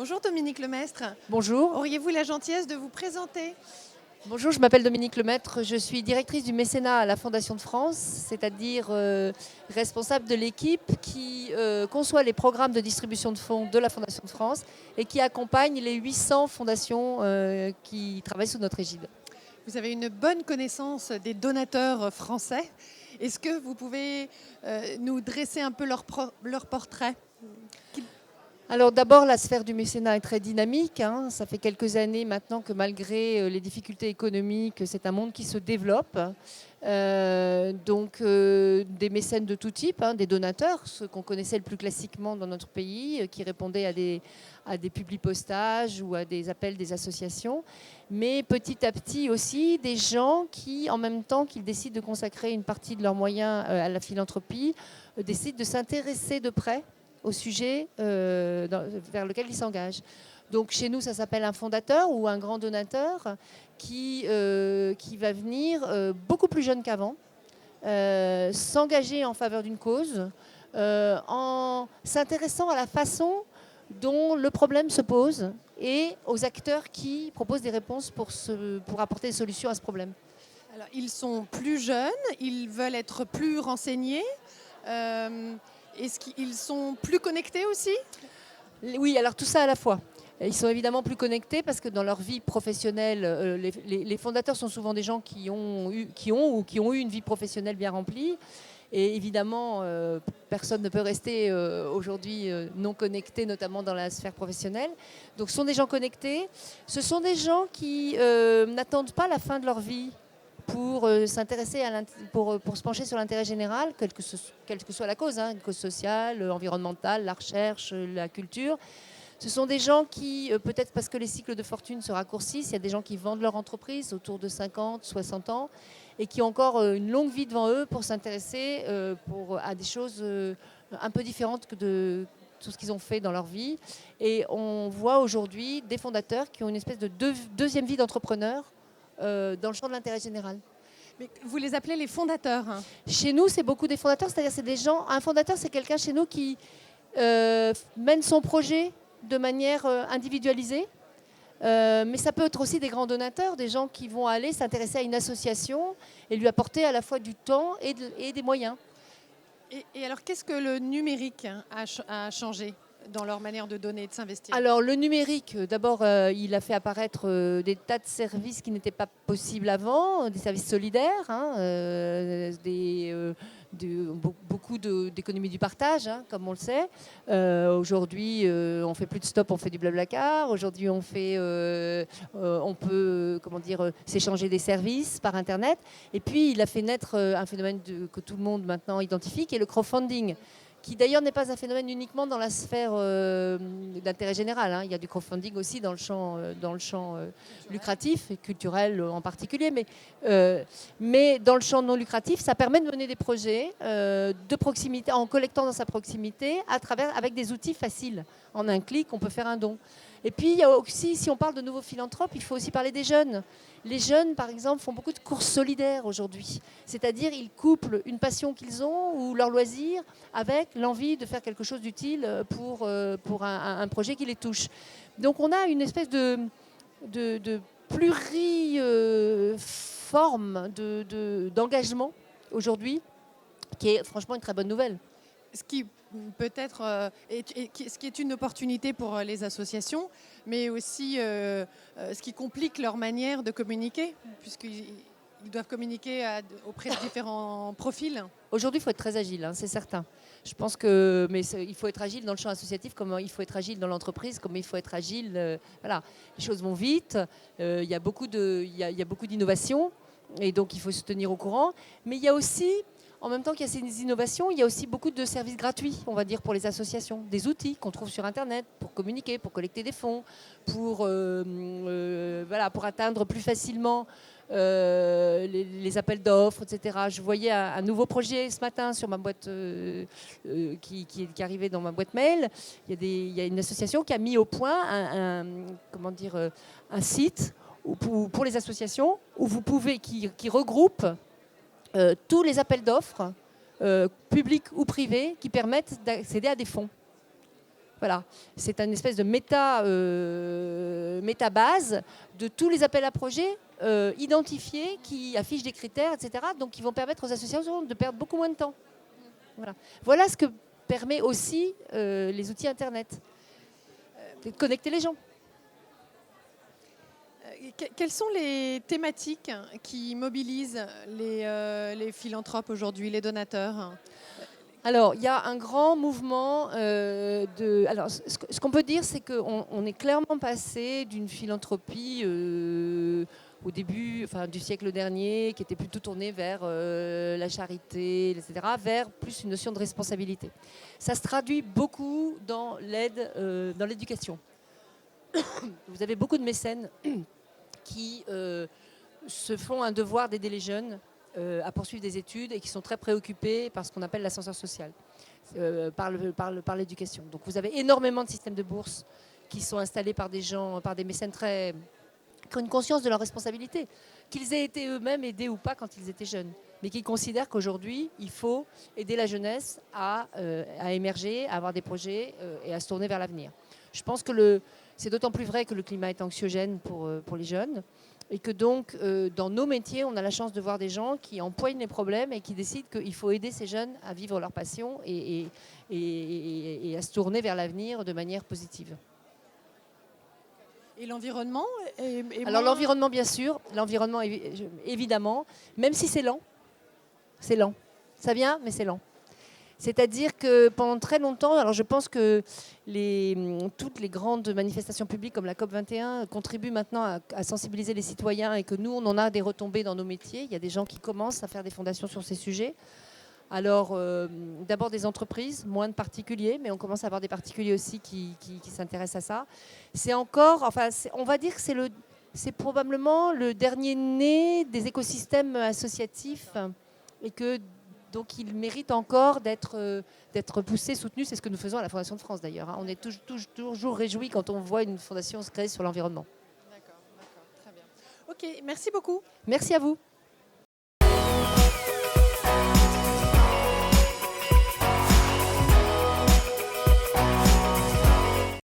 Bonjour Dominique Lemestre. Bonjour. Auriez-vous la gentillesse de vous présenter ? Bonjour, je m'appelle Dominique Lemaitre, je suis directrice du mécénat à la Fondation de France, c'est-à-dire responsable de l'équipe qui conçoit les programmes de distribution de fonds de la Fondation de France et qui accompagne les 800 fondations qui travaillent sous notre égide. Vous avez une bonne connaissance des donateurs français. Est-ce que vous pouvez nous dresser un peu leur portrait ? Alors d'abord, la sphère du mécénat est très dynamique. Ça fait quelques années maintenant que malgré les difficultés économiques, c'est un monde qui se développe. Des mécènes de tout type, des donateurs, ceux qu'on connaissait le plus classiquement dans notre pays, qui répondaient à des publipostages ou à des appels des associations. Mais petit à petit aussi, des gens qui, en même temps qu'ils décident de consacrer une partie de leurs moyens à la philanthropie, décident de s'intéresser de près au sujet vers lequel ils s'engagent. Donc chez nous, ça s'appelle un fondateur ou un grand donateur qui va venir beaucoup plus jeune qu'avant, s'engager en faveur d'une cause, en s'intéressant à la façon dont le problème se pose et aux acteurs qui proposent des réponses pour apporter des solutions à ce problème. Alors, ils sont plus jeunes, ils veulent être plus renseignés. Est-ce qu'ils sont plus connectés aussi ? Oui, alors tout ça à la fois. Ils sont évidemment plus connectés parce que dans leur vie professionnelle, les fondateurs sont souvent des gens qui ont eu une vie professionnelle bien remplie. Et évidemment, personne ne peut rester aujourd'hui non connecté, notamment dans la sphère professionnelle. Donc ce sont des gens connectés. Ce sont des gens qui n'attendent pas la fin de leur vie pour s'intéresser pour se pencher sur l'intérêt général, quelle que soit la cause, une cause sociale, environnementale, la recherche, la culture. Ce sont des gens qui, peut-être parce que les cycles de fortune se raccourcissent, il y a des gens qui vendent leur entreprise autour de 50, 60 ans et qui ont encore une longue vie devant eux pour s'intéresser à des choses un peu différentes que de tout ce qu'ils ont fait dans leur vie. Et on voit aujourd'hui des fondateurs qui ont une espèce de deuxième vie d'entrepreneur dans le champ de l'intérêt général. Mais vous les appelez les fondateurs ? Chez nous, c'est beaucoup des fondateurs, c'est-à-dire c'est des gens. Un fondateur, c'est quelqu'un chez nous qui mène son projet de manière individualisée. Mais ça peut être aussi des grands donateurs, des gens qui vont aller s'intéresser à une association et lui apporter à la fois du temps et des moyens. Et alors, qu'est-ce que le numérique a changé dans leur manière de donner et de s'investir ? Alors le numérique, d'abord, il a fait apparaître des tas de services qui n'étaient pas possibles avant, des services solidaires, beaucoup d'économie du partage, comme on le sait. Aujourd'hui, on fait plus de stop, on fait du blablacar. Aujourd'hui, on peut s'échanger des services par Internet. Et puis, il a fait naître un phénomène que tout le monde maintenant identifie, qui est le crowdfunding, qui d'ailleurs n'est pas un phénomène uniquement dans la sphère d'intérêt général. Il y a du crowdfunding aussi dans le champ lucratif et culturel en particulier. Mais dans le champ non lucratif, ça permet de mener des projets de proximité, en collectant dans sa proximité, avec des outils faciles. En un clic, on peut faire un don. Et puis, il y a aussi, si on parle de nouveaux philanthropes, il faut aussi parler des jeunes. Les jeunes, par exemple, font beaucoup de courses solidaires aujourd'hui. C'est-à-dire, ils couplent une passion qu'ils ont ou leur loisir avec l'envie de faire quelque chose d'utile pour un projet qui les touche. Donc, on a une espèce de pluriforme d'engagement aujourd'hui, qui est franchement une très bonne nouvelle. Ce qui peut-être ce qui est une opportunité pour les associations, mais aussi ce qui complique leur manière de communiquer, puisqu'ils doivent communiquer auprès de différents profils. Aujourd'hui, il faut être très agile, c'est certain. Je pense il faut être agile dans le champ associatif, comme il faut être agile dans l'entreprise, comme il faut être agile. Voilà, les choses vont vite. Il y a beaucoup d'innovations, et donc il faut se tenir au courant. Mais il y a aussi, en même temps qu'il y a ces innovations, il y a aussi beaucoup de services gratuits, on va dire, pour les associations. Des outils qu'on trouve sur Internet pour communiquer, pour collecter des fonds, pour atteindre plus facilement les appels d'offres, etc. Je voyais un nouveau projet ce matin sur ma boîte qui arrivait dans ma boîte mail. Il y a une association qui a mis au point un site pour les associations qui regroupe tous les appels d'offres, publics ou privés, qui permettent d'accéder à des fonds. Voilà, c'est une espèce de méta-base de tous les appels à projets identifiés qui affichent des critères, etc. Donc qui vont permettre aux associations de perdre beaucoup moins de temps. Voilà ce que permet aussi les outils Internet, de connecter les gens. Quelles sont les thématiques qui mobilisent les philanthropes aujourd'hui, les donateurs ? Alors, il y a un grand mouvement Alors, ce qu'on peut dire, c'est qu'on est clairement passé d'une philanthropie au début du siècle dernier, qui était plutôt tournée vers la charité, etc., vers plus une notion de responsabilité. Ça se traduit beaucoup dans l'aide, dans l'éducation. Vous avez beaucoup de mécènes qui se font un devoir d'aider les jeunes à poursuivre des études et qui sont très préoccupés par ce qu'on appelle l'ascenseur social, par l'éducation. Donc vous avez énormément de systèmes de bourses qui sont installés par des gens, par des mécènes qui ont une conscience de leur responsabilité, qu'ils aient été eux-mêmes aidés ou pas quand ils étaient jeunes, mais qui considèrent qu'aujourd'hui, il faut aider la jeunesse à émerger, à avoir des projets et à se tourner vers l'avenir. Je pense que c'est d'autant plus vrai que le climat est anxiogène pour les jeunes, et que donc, dans nos métiers, on a la chance de voir des gens qui empoignent les problèmes et qui décident qu'il faut aider ces jeunes à vivre leur passion et à se tourner vers l'avenir de manière positive. Et l'environnement Alors l'environnement, bien sûr, l'environnement, évidemment, même si c'est lent. C'est lent. Ça vient, mais c'est lent. C'est-à-dire que pendant très longtemps, alors je pense que toutes les grandes manifestations publiques comme la COP21 contribuent maintenant à sensibiliser les citoyens et que nous, on en a des retombées dans nos métiers. Il y a des gens qui commencent à faire des fondations sur ces sujets. Alors, d'abord des entreprises, moins de particuliers, mais on commence à avoir des particuliers aussi qui s'intéressent à ça. C'est encore, on va dire que c'est probablement le dernier né des écosystèmes associatifs et que donc il mérite encore d'être poussé, soutenu. C'est ce que nous faisons à la Fondation de France d'ailleurs. On est toujours réjouis quand on voit une fondation se créer sur l'environnement. D'accord, très bien. Ok, merci beaucoup. Merci à vous.